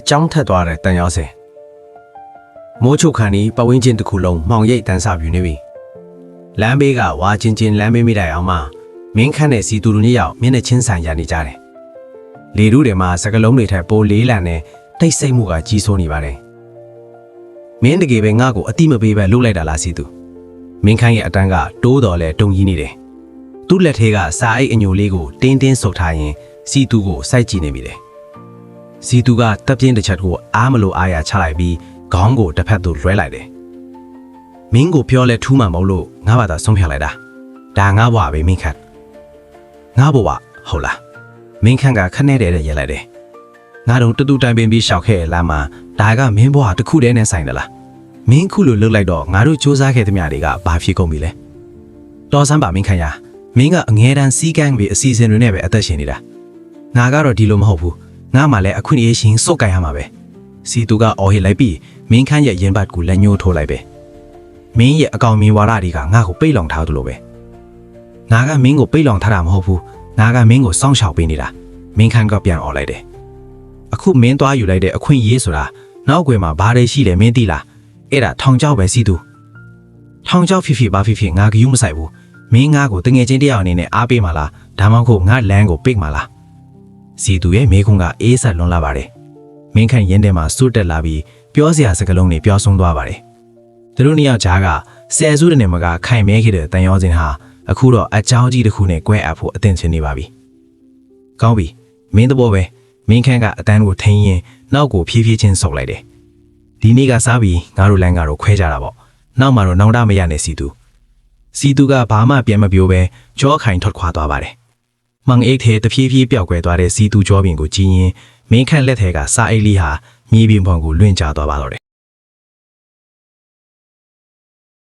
ကျောင်းထက်သွားတဲ့တန်ရောစင်မိုးချုပ်ခါနီးပဝင်းချင်းတစ်ခုလုံးမှောင်ရိပ်တန်းစာပြူနေပြီလမ်းဘေးကဝါချင်းလမ်းဘေးမိတိုင်အောင်မှမင်းခန့်တဲ့စီတူလူကြီးရောက်မျက်နှာချင်းဆိုင်ရနေကြတယ်လေထုတွေမှာစကလုံးတွေထက်ပိုလေးလံနဲ့တိတ်ဆိတ်မှုကကြီးစိုးနေပါတယ်မင်းတကယ်ပဲငါ့ကိုအတိမပေးပဲလှုပ်လိုက်တာလားစီတူမင်းခန့်ရဲ့အတန်းကတိုးတော်လဲတုံကြီးနေတယ်သူ့လက်ထဲကစာအိတ်အညိုလေးကိုတင်းဆုပ်ထားရင်စီတူကိုစိုက်ကြည့်နေမိတယ်စီတူကတပ်ပြင်းတစ်ချက်ကိုအားမလို့အားရချလိုက်ပြီးခေါင်းကိုတစ်ဖက်သို့လွှဲလိုက်တယ်မင်းကိုပြောလဲထူးမှမဟုတ်လို့ငါဘာသာဆုံးဖြတ်လိုက်တာဒါငါဘွားပဲမင်းခန့်ငါဘွားဟုတ်လားမင်းခန့်ကခနဲ့တဲ့ရဲလိုက်တယ်ငါတို့တူတိုင်ပင်ပြီးရှောက်ခဲ့လာမှဒါကမင်းဘွားတစ်ခုတည်းနဲ့ဆိုင်တယ်လားမင်းခုလိုလှုပ်လိုက်တော့ငါတို့စူးစမ်းခဲ့သမျှတွေကဘာဖြစ်ကုန်ပြီလဲတော်စမ်းပါမင်းခန့်ရမင်းကအငဲတန်းစီးကန်းပြီးအစီအစဉ်တွေနဲ့ပဲအသက်ရှင်နေတာငါကတော့ဒီလိုမဟုတ်ဘူးငါမှလည်းအခွင့်အရေးရှင်စုတ်ကြရမှာပဲစီတူကအော်ဟစ်လိုက်ပြီးမင်းခန့်ရဲ့ရင်ဘတ်ကိုလက်ညှိုးထိုးလိုက်ပဲမင်းရဲ့အကောင်မင်းဝါရတွေကငါ့ကိုပိတ်လောင်ထားသလိုပဲငါကမင်းကိုပိတ်လောင်ထားတာမဟုတ်ဘူးငါကမင်းကိုစောင့်ရှောက်ပေးနေတာမင်းခန့်ကပြန်អော်လိုက်တယ်အခုမင်းသွားယူလိုက်တဲ့အခွင့်အရေးဆိုတာနောက်ွယ်မှာဘာတွေရှိလဲမင်းသိလားအဲ့ဒါထောင်ချောက်ပဲစီတူထောင်ချောက်ဖြစ်ဘာဖြစ်ငါကယူမဆိုင်ဘူးမင်းငါကိုတငယ်ချင်းတယောက်အနေနဲ့အားပေးမှာလားဒါမှမဟုတ်ငါလမ်းကိုပိတ်မှာလားစီတူရဲ့မိခွန်းကအေးဆက်လွန်လာပါတယ်မင်းခန့်ရင်းထဲမှာစွတ်တက်လာပြီးပြောစရာစကားလုံးတွေပြောဆုံးသွားပါတယ်သူတို့နှစ်ယောက်ကြားကဆယ်စုနှစ်မကခိုင်မဲခဲ့တဲ့တန်ရောစင်ဟာအခုတော့အကြောင်းကြီးတစ်ခုနဲ့ကွဲအပ်ဖို့အသင့်ရှင်နေပါပြီကောင်းပြီမင်းတဘောပဲမင်းခန့်ကအတန်းကိုထိန်းရင်နောက်ကိုဖြည်းဖြည်းချင်းဆုပ်လိုက်တယ်ဒီနေ့ကစားပြီးငါတို့လမ်းကတော့ခွဲကြတာပေါ့နောက်မှတော့နောင်တမရနဲ့စီတူကဘာမှပြန်မပြောပဲကြောခိုင်ထွက်ခွာသွားပါတယ်မှန်အိတ်ထဲတဖြည်းဖြည်းပျောက်ကွယ်သွားတဲ့စီတူကြောပြင်ကိုကြည့်ရင်မင်းခန့်လက်ထဲကစာအိတ်လေးဟာမြေပြင်ပေါ်ကိုလွင့်ကျသွားပါတော့တယ်